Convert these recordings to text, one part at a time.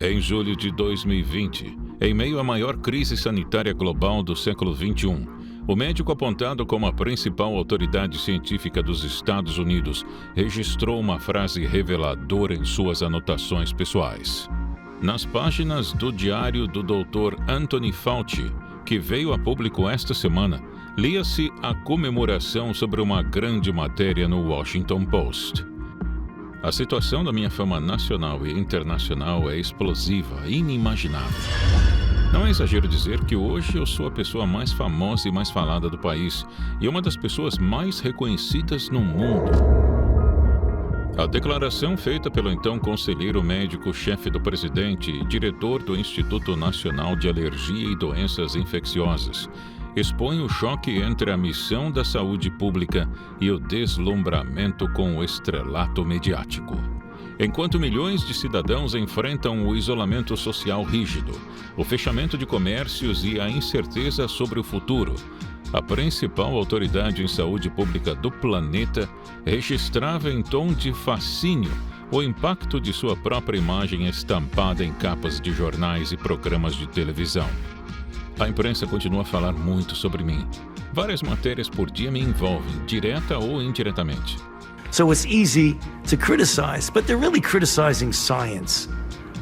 Em julho de 2020, em meio à maior crise sanitária global do século XXI, o médico apontado como a principal autoridade científica dos Estados Unidos registrou uma frase reveladora em suas anotações pessoais. Nas páginas do diário do Dr. Anthony Fauci, que veio a público esta semana, lia-se a comemoração sobre uma grande matéria no Washington Post. A situação da minha fama nacional e internacional é explosiva, inimaginável. Não é exagero dizer que hoje eu sou a pessoa mais famosa e mais falada do país e uma das pessoas mais reconhecidas no mundo. A declaração feita pelo então conselheiro médico-chefe do presidente e diretor do Instituto Nacional de Alergia e Doenças Infecciosas expõe o choque entre a missão da saúde pública e o deslumbramento com o estrelato mediático. Enquanto milhões de cidadãos enfrentam o isolamento social rígido, o fechamento de comércios e a incerteza sobre o futuro, a principal autoridade em saúde pública do planeta registrava em tom de fascínio o impacto de sua própria imagem estampada em capas de jornais e programas de televisão. A imprensa continua a falar muito sobre mim. Várias matérias por dia me envolvem, direta ou indiretamente. So it's easy to criticize, but they're really criticizing science,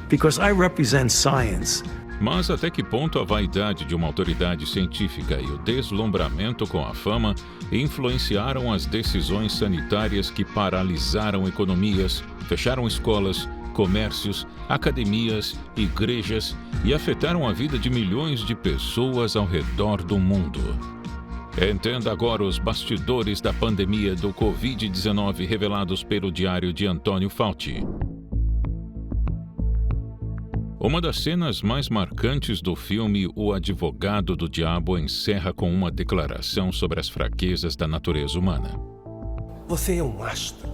because I represent science. Mas até que ponto a vaidade de uma autoridade científica e o deslumbramento com a fama influenciaram as decisões sanitárias que paralisaram economias, fecharam escolas, comércios, academias, igrejas e afetaram a vida de milhões de pessoas ao redor do mundo? Entenda agora os bastidores da pandemia do Covid-19 revelados pelo diário de Anthony Fauci. Uma das cenas mais marcantes do filme O Advogado do Diabo encerra com uma declaração sobre as fraquezas da natureza humana. Você é um astro.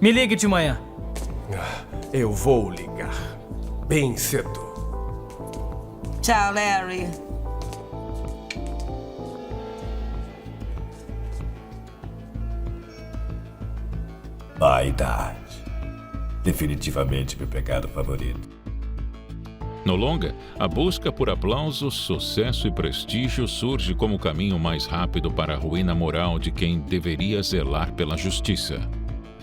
Me ligue de manhã. Eu vou ligar. Bem cedo. Tchau, Larry. Vaidade. Definitivamente meu pecado favorito. No longa, a busca por aplausos, sucesso e prestígio surge como o caminho mais rápido para a ruína moral de quem deveria zelar pela justiça.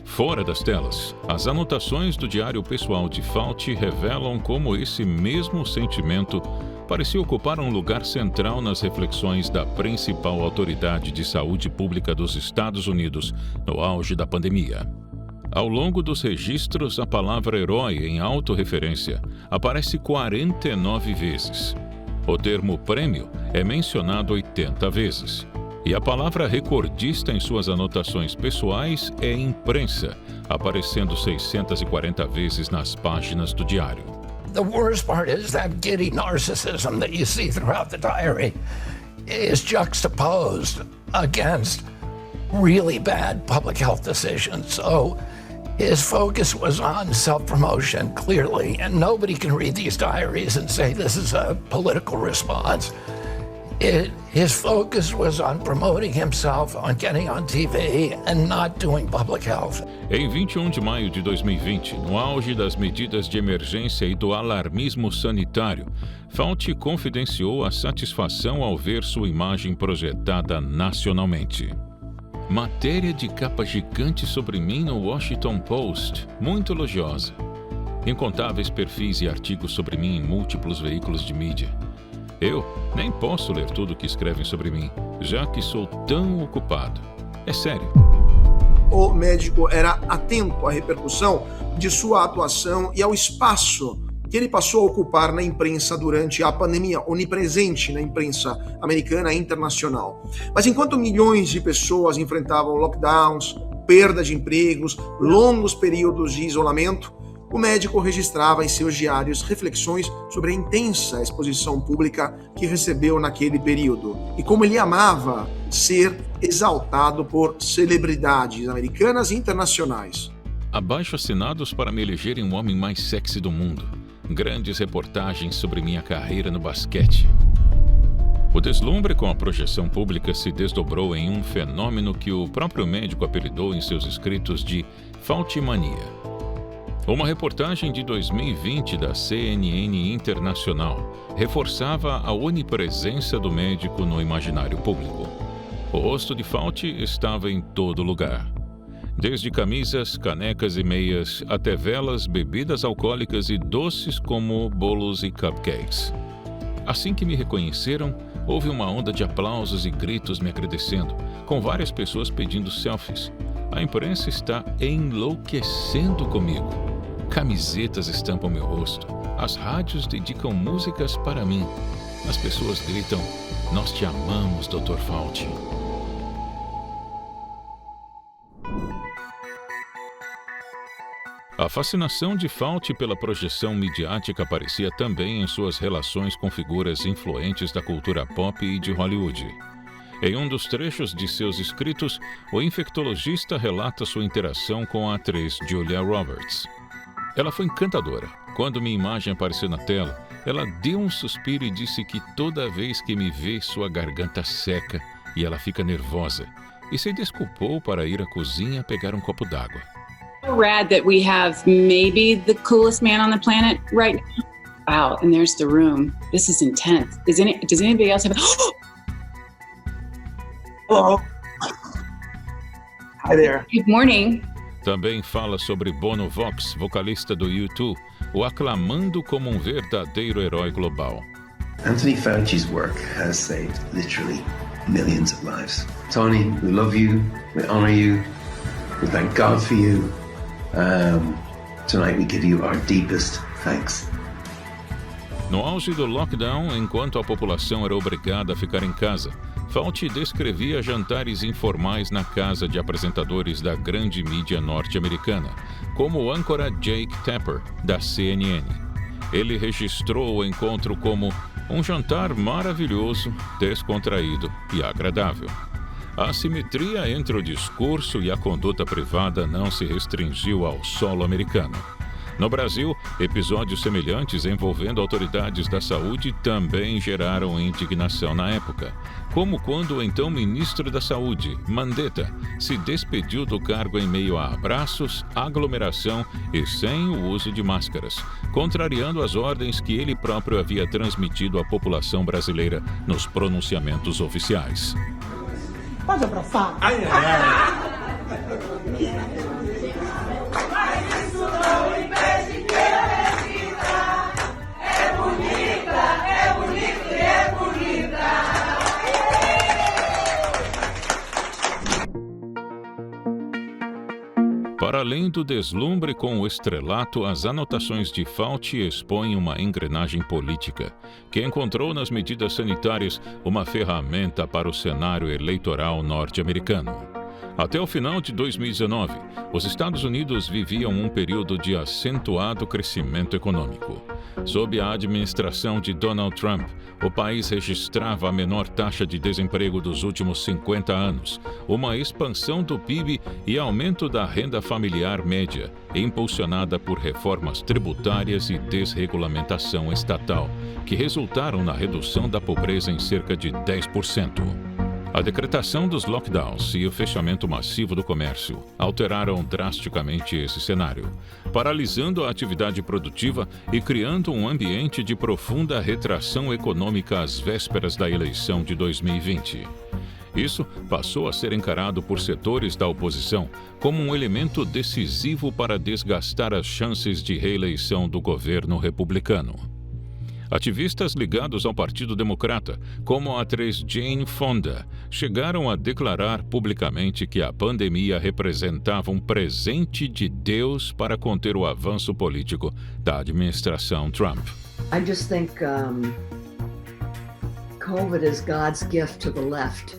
Fora das telas, as anotações do diário pessoal de Fauci revelam como esse mesmo sentimento parecia ocupar um lugar central nas reflexões da principal autoridade de saúde pública dos Estados Unidos no auge da pandemia. Ao longo dos registros, a palavra herói em autorreferência aparece 49 vezes. O termo prêmio é mencionado 80 vezes. E a palavra recordista em suas anotações pessoais é imprensa, aparecendo 640 vezes nas páginas do diário. The worst part is that giddy narcissism that you see throughout the diary is juxtaposed against really bad public health decisions. So his focus was on self-promotion, clearly, and nobody can read these diaries and say this is a political response. His focus was on promoting himself, on getting on TV, and not doing public health. Em 21 de maio de 2020, no auge das medidas de emergência e do alarmismo sanitário, Fauci confidenciou a satisfação ao ver sua imagem projetada nacionalmente. Matéria de capa gigante sobre mim no Washington Post, muito elogiosa. Incontáveis perfis e artigos sobre mim em múltiplos veículos de mídia. Eu nem posso ler tudo o que escrevem sobre mim, já que sou tão ocupado. É sério. O médico era atento à repercussão de sua atuação e ao espaço que ele passou a ocupar na imprensa durante a pandemia, onipresente na imprensa americana e internacional. Mas enquanto milhões de pessoas enfrentavam lockdowns, perda de empregos, longos períodos de isolamento, o médico registrava em seus diários reflexões sobre a intensa exposição pública que recebeu naquele período e como ele amava ser exaltado por celebridades americanas e internacionais. Abaixo-assinados para me elegerem um homem mais sexy do mundo. Grandes reportagens sobre minha carreira no basquete. O deslumbre com a projeção pública se desdobrou em um fenômeno que o próprio médico apelidou em seus escritos de Fauci-mania. Uma reportagem de 2020 da CNN Internacional reforçava a onipresença do médico no imaginário público. O rosto de Fauci estava em todo lugar. Desde camisas, canecas e meias, até velas, bebidas alcoólicas e doces como bolos e cupcakes. Assim que me reconheceram, houve uma onda de aplausos e gritos me agradecendo, com várias pessoas pedindo selfies. A imprensa está enlouquecendo comigo. Camisetas estampam meu rosto. As rádios dedicam músicas para mim. As pessoas gritam: "Nós te amamos, Dr. Fauci." A fascinação de Fauci pela projeção midiática aparecia também em suas relações com figuras influentes da cultura pop e de Hollywood. Em um dos trechos de seus escritos, o infectologista relata sua interação com a atriz Julia Roberts. Ela foi encantadora. Quando minha imagem apareceu na tela, ela deu um suspiro e disse que toda vez que me vê, sua garganta seca e ela fica nervosa. E se desculpou para ir à cozinha pegar um copo d'água. Rad that we have maybe the coolest man on the planet right now. Wow, and there's the room. This is intense. Does anybody else have Hello. Hi there. Good morning. Também fala sobre Bono Vox, vocalista do U2, o aclamando como um verdadeiro herói global. Anthony Fauci's work has saved literally millions of lives. Tony, we love you, we honor you, we thank God for you. Tonight we give you our deepest thanks. No auge do lockdown, enquanto a população era obrigada a ficar em casa, Fauci descrevia jantares informais na casa de apresentadores da grande mídia norte-americana, como o âncora Jake Tapper, da CNN. Ele registrou o encontro como um jantar maravilhoso, descontraído e agradável. A assimetria entre o discurso e a conduta privada não se restringiu ao solo americano. No Brasil, episódios semelhantes envolvendo autoridades da saúde também geraram indignação na época, como quando o então ministro da Saúde, Mandetta, se despediu do cargo em meio a abraços, aglomeração e sem o uso de máscaras, contrariando as ordens que ele próprio havia transmitido à população brasileira nos pronunciamentos oficiais. Pode abraçar? Ai, ai, ai. Mas isso não impede que a vida é bonita, é bonita e é bonita. Para além do deslumbre com o estrelato, as anotações de Fauci expõem uma engrenagem política, que encontrou nas medidas sanitárias uma ferramenta para o cenário eleitoral norte-americano. Até o final de 2019, os Estados Unidos viviam um período de acentuado crescimento econômico. Sob a administração de Donald Trump, o país registrava a menor taxa de desemprego dos últimos 50 anos, uma expansão do PIB e aumento da renda familiar média, impulsionada por reformas tributárias e desregulamentação estatal, que resultaram na redução da pobreza em cerca de 10%. A decretação dos lockdowns e o fechamento massivo do comércio alteraram drasticamente esse cenário, paralisando a atividade produtiva e criando um ambiente de profunda retração econômica às vésperas da eleição de 2020. Isso passou a ser encarado por setores da oposição como um elemento decisivo para desgastar as chances de reeleição do governo republicano. Ativistas ligados ao Partido Democrata, como a atriz Jane Fonda, chegaram a declarar publicamente que a pandemia representava um presente de Deus para conter o avanço político da administração Trump. I just think COVID is God's gift to the left.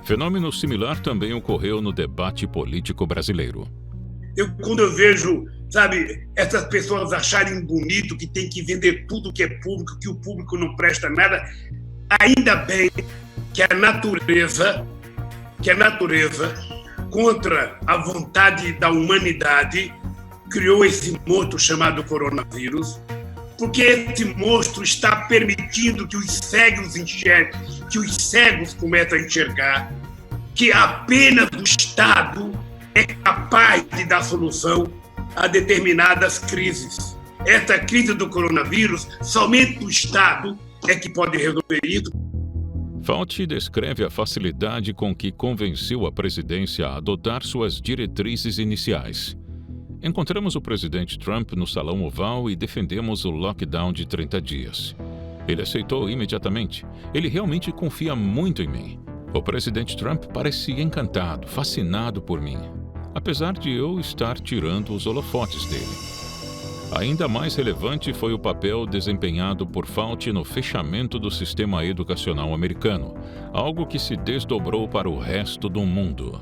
Fenômeno similar também ocorreu no debate político brasileiro. Quando eu vejo, sabe, essas pessoas acharem bonito que tem que vender tudo que é público, que o público não presta nada, ainda bem que a natureza, contra a vontade da humanidade, criou esse monstro chamado coronavírus, porque esse monstro está permitindo que os cegos enxerguem, que os cegos comecem a enxergar, que apenas o Estado é capaz de dar solução a determinadas crises. Essa crise do coronavírus, somente o Estado é que pode resolver isso. Fauci descreve a facilidade com que convenceu a presidência a adotar suas diretrizes iniciais. Encontramos o presidente Trump no Salão Oval e defendemos o lockdown de 30 dias. Ele aceitou imediatamente. Ele realmente confia muito em mim. O presidente Trump parece encantado, fascinado por mim, apesar de eu estar tirando os holofotes dele. Ainda mais relevante foi o papel desempenhado por Fauci no fechamento do sistema educacional americano, algo que se desdobrou para o resto do mundo.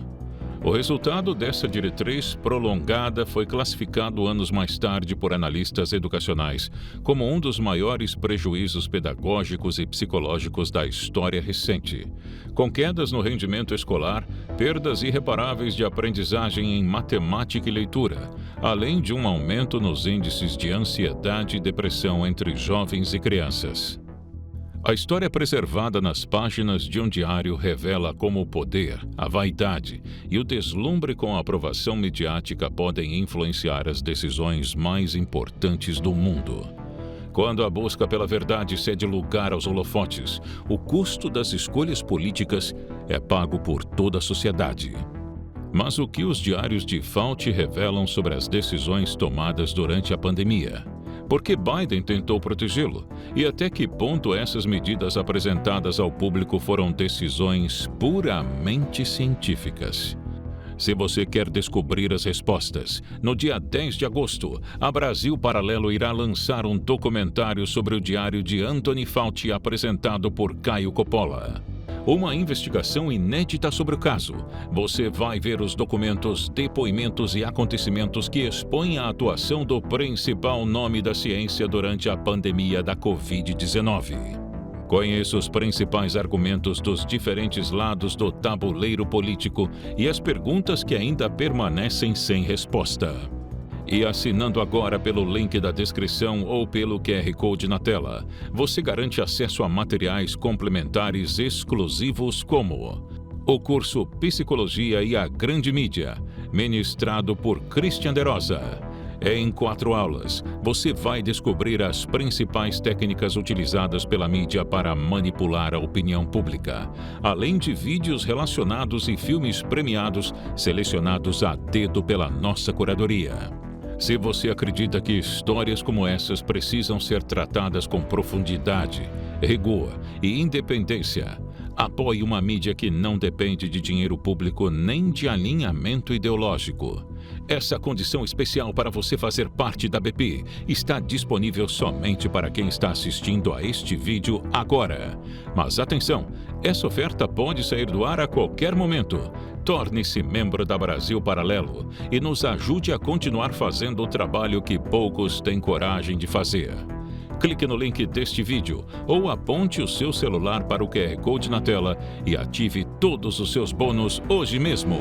O resultado dessa diretriz prolongada foi classificado anos mais tarde por analistas educacionais como um dos maiores prejuízos pedagógicos e psicológicos da história recente, com quedas no rendimento escolar, perdas irreparáveis de aprendizagem em matemática e leitura, além de um aumento nos índices de ansiedade e depressão entre jovens e crianças. A história preservada nas páginas de um diário revela como o poder, a vaidade e o deslumbre com a aprovação midiática podem influenciar as decisões mais importantes do mundo. Quando a busca pela verdade cede lugar aos holofotes, o custo das escolhas políticas é pago por toda a sociedade. Mas o que os diários de Fauci revelam sobre as decisões tomadas durante a pandemia? Por que Biden tentou protegê-lo? E até que ponto essas medidas apresentadas ao público foram decisões puramente científicas? Se você quer descobrir as respostas, no dia 10 de agosto, a Brasil Paralelo irá lançar um documentário sobre o diário de Anthony Fauci apresentado por Caio Coppola. Uma investigação inédita sobre o caso. Você vai ver os documentos, depoimentos e acontecimentos que expõem a atuação do principal nome da ciência durante a pandemia da Covid-19. Conheça os principais argumentos dos diferentes lados do tabuleiro político e as perguntas que ainda permanecem sem resposta. E assinando agora pelo link da descrição ou pelo QR Code na tela, você garante acesso a materiais complementares exclusivos como o curso Psicologia e a Grande Mídia, ministrado por Christian de Rosa. Em 4 aulas, você vai descobrir as principais técnicas utilizadas pela mídia para manipular a opinião pública, além de vídeos relacionados e filmes premiados selecionados a dedo pela nossa curadoria. Se você acredita que histórias como essas precisam ser tratadas com profundidade, rigor e independência, apoie uma mídia que não depende de dinheiro público nem de alinhamento ideológico. Essa condição especial para você fazer parte da BP está disponível somente para quem está assistindo a este vídeo agora. Mas atenção, essa oferta pode sair do ar a qualquer momento. Torne-se membro da Brasil Paralelo e nos ajude a continuar fazendo o trabalho que poucos têm coragem de fazer. Clique no link deste vídeo ou aponte o seu celular para o QR Code na tela e ative todos os seus bônus hoje mesmo.